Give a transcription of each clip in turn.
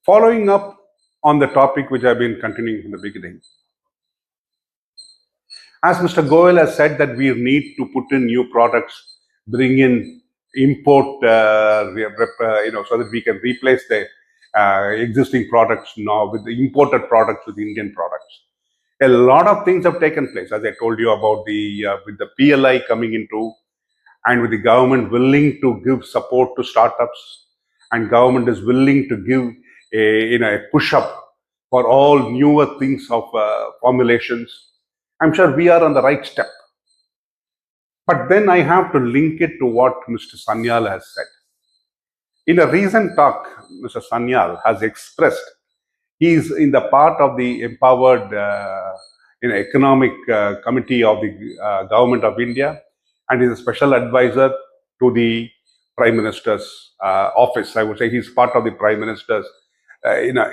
Following up on the topic which I've been continuing from the beginning, as Mr. Goel has said that we need to put in new products, bring in import, so that we can replace the existing products now with the imported products with Indian products. A lot of things have taken place, as I told you about the with the PLI coming into, and with the government willing to give support to startups, and government is willing to give a push up for all newer things of formulations. I'm sure we are on the right step. But then I have to link it to what Mr. Sanyal has said. In a recent talk, Mr. Sanyal has expressed he is in the part of the empowered economic committee of the government of India, and is a special advisor to the Prime Minister's office. I would say he's part of the Prime Minister's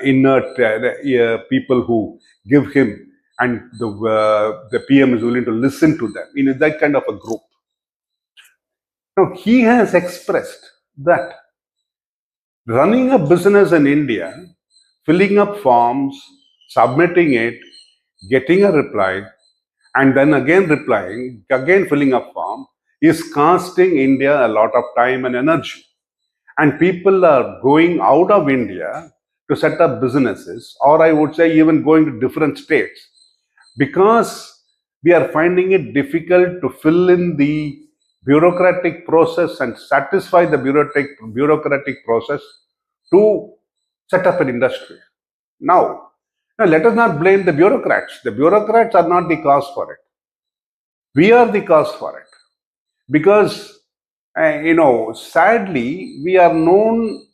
inert people who give him, and the PM is willing to listen to them in that kind of a group. Now, he has expressed that running a business in India, filling up forms, submitting it, getting a reply, and then again replying, again filling up form, is costing India a lot of time and energy. And people are going out of India to set up businesses, or I would say even going to different states, because we are finding it difficult to fill in the bureaucratic process and satisfy the bureaucratic process to set up an industry. Now, let us not blame the bureaucrats. The bureaucrats are not the cause for it. We are the cause for it. Because, sadly, we are known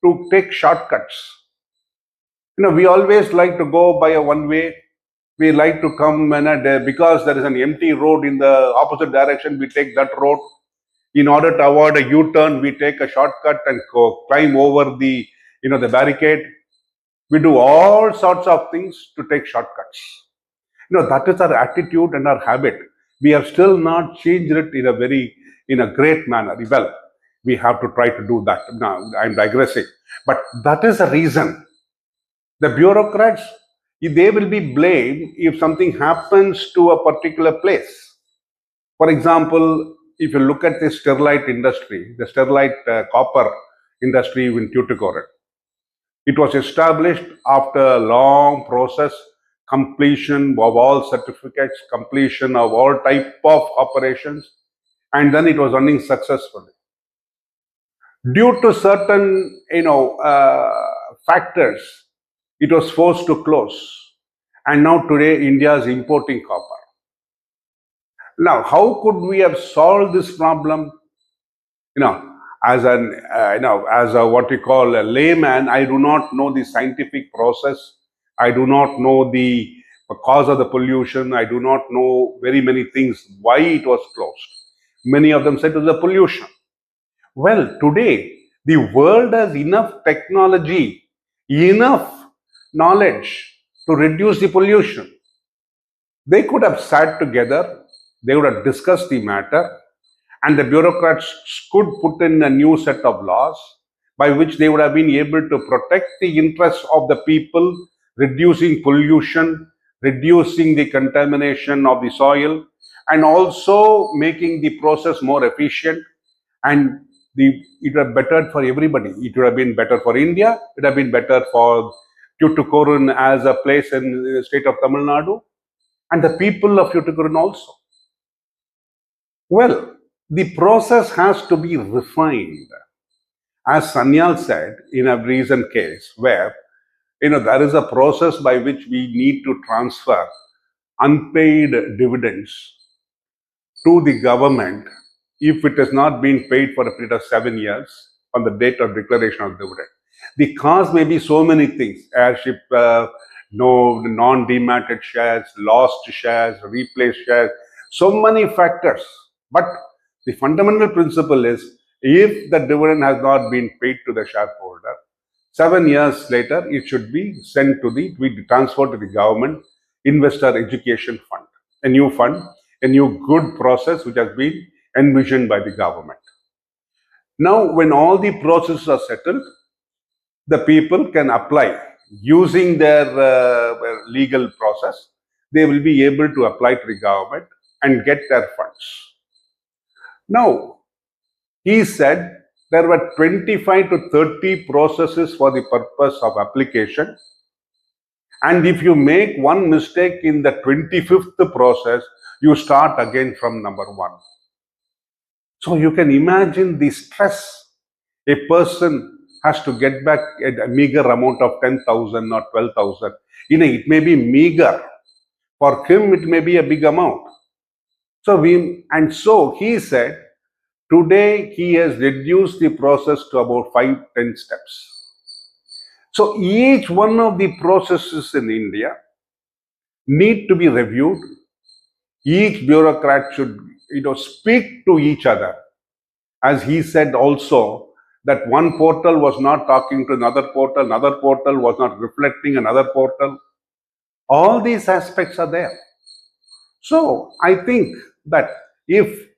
to take shortcuts. We always like to go by a one way. We like to come because there is an empty road in the opposite direction, we take that road. In order to avoid a U-turn, we take a shortcut and climb over the barricade. We do all sorts of things to take shortcuts. That is our attitude and our habit. We have still not changed it in a great manner. Well, we have to try to do that. Now, I'm digressing. But that is the reason. The bureaucrats, they will be blamed if something happens to a particular place. For example, if you look at the sterilite industry, the sterilite copper industry in Tuticorin, it was established after a long process, completion of all certificates, completion of all type of operations, and then it was running successfully. Due to certain, factors, it was forced to close. And now today, India is importing copper. Now, how could we have solved this problem? As what we call a layman, I do not know the scientific process. I do not know the cause of the pollution. I do not know very many things, why it was closed. Many of them said it was the pollution. Well, today, the world has enough technology, enough knowledge to reduce the pollution. They could have sat together, they would have discussed the matter, and the bureaucrats could put in a new set of laws by which they would have been able to protect the interests of the people, reducing pollution, reducing the contamination of the soil, and also making the process more efficient. And it would have been better for everybody. It would have been better for India. It would have been better for Tuticorin as a place in the state of Tamil Nadu, and the people of Tuticorin also. Well, the process has to be refined. As Sanyal said in a recent case where, there is a process by which we need to transfer unpaid dividends to the government if it has not been paid for a period of 7 years on the date of declaration of dividend. The cause may be so many things: airship, non-dematted shares, lost shares, replaced shares, so many factors. But the fundamental principle is, if the dividend has not been paid to the shareholder, 7 years later, it should be sent to be transferred to the government investor education fund, a new fund, a new good process which has been envisioned by the government. Now, when all the processes are settled, the people can apply using their legal process. They will be able to apply to the government and get their funds. Now, he said there were 25 to 30 processes for the purpose of application. And if you make one mistake in the 25th process, you start again from number one. So you can imagine the stress a person has to get back a meager amount of 10,000 or 12,000. It may be meager. For him, it may be a big amount. So he said, today he has reduced the process to about 5-10 steps. So each one of the processes in India need to be reviewed. Each bureaucrat should, speak to each other. As he said also, that one portal was not talking to another portal was not reflecting another portal. All these aspects are there. So I think that if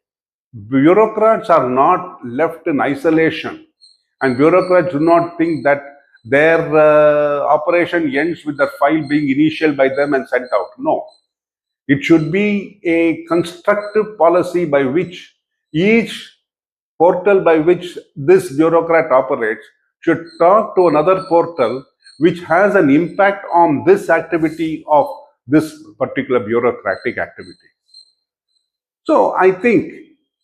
bureaucrats are not left in isolation, and bureaucrats do not think that their operation ends with the file being initialed by them and sent out. No. It should be a constructive policy by which each portal by which this bureaucrat operates should talk to another portal which has an impact on this activity of this particular bureaucratic activity. So I think,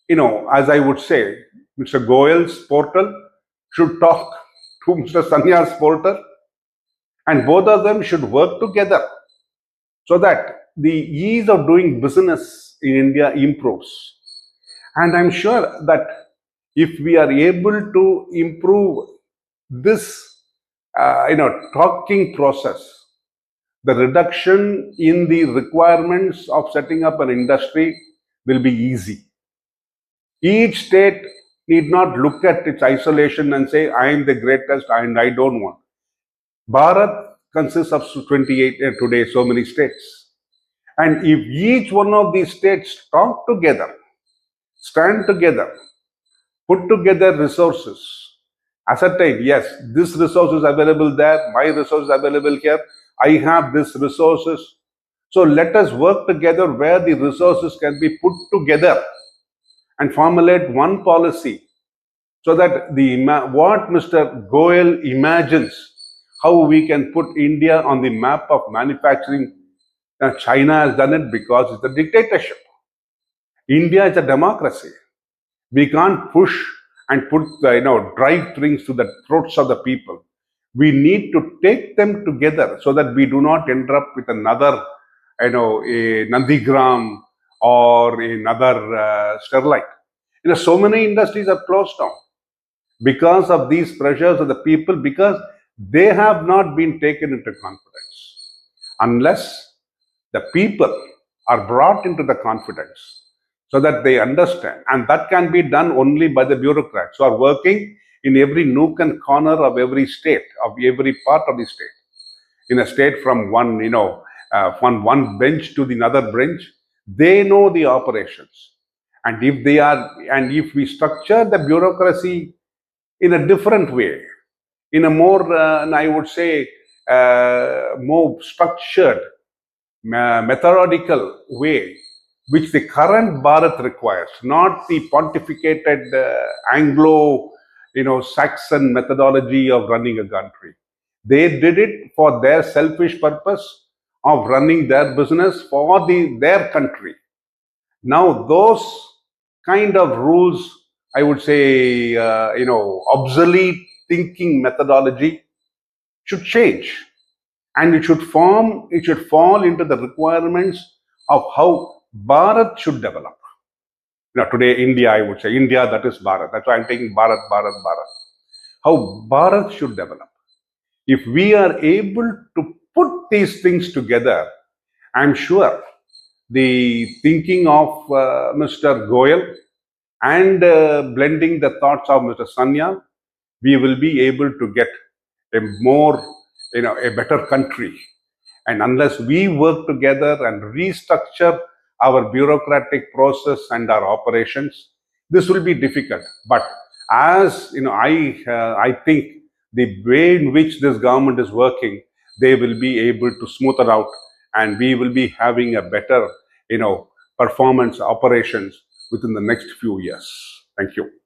as I would say, Mr. Goyal's portal should talk to Mr. Sanya's portal, and both of them should work together so that the ease of doing business in India improves. And I'm sure that if we are able to improve this, talking process, the reduction in the requirements of setting up an industry will be easy. Each state need not look at its isolation and say, I am the greatest and I don't want. Bharat consists of 28 today, so many states. And if each one of these states talk together, stand together, put together resources, ascertain, yes, this resource is available there, my resource is available here, I have this resources. So let us work together where the resources can be put together and formulate one policy so that what Mr. Goyal imagines, how we can put India on the map of manufacturing. Now, China has done it because it's a dictatorship. India is a democracy. We can't push and put drive things to the throats of the people. We need to take them together so that we do not end up with another, a Nandigram or another Sterlite. So many industries are closed down because of these pressures of the people, because they have not been taken into confidence. Unless the people are brought into the confidence so that they understand, and that can be done only by the bureaucrats who are working in every nook and corner of every state, of every part of the state. In a state from one, from one bench to the other bench, they know the operations. And if we structure the bureaucracy in a different way, in a more, I would say, more structured, methodical way, which the current Bharat requires, not the pontificated Anglo, Saxon methodology of running a country. They did it for their selfish purpose of running their business for their country. Now, those kind of rules, I would say, obsolete thinking methodology should change, and it should fall into the requirements of how Bharat should develop. Today, India, I would say, India, that is Bharat. That's why I'm taking Bharat. How Bharat should develop. If we are able to put these things together, I'm sure the thinking of Mr. Goyal and blending the thoughts of Mr. Sanya, we will be able to get a more, a better country. And unless we work together and restructure our bureaucratic process and our operations, this will be difficult. But as I think the way in which this government is working, they will be able to smooth it out, and we will be having a better, performance operations within the next few years. Thank you.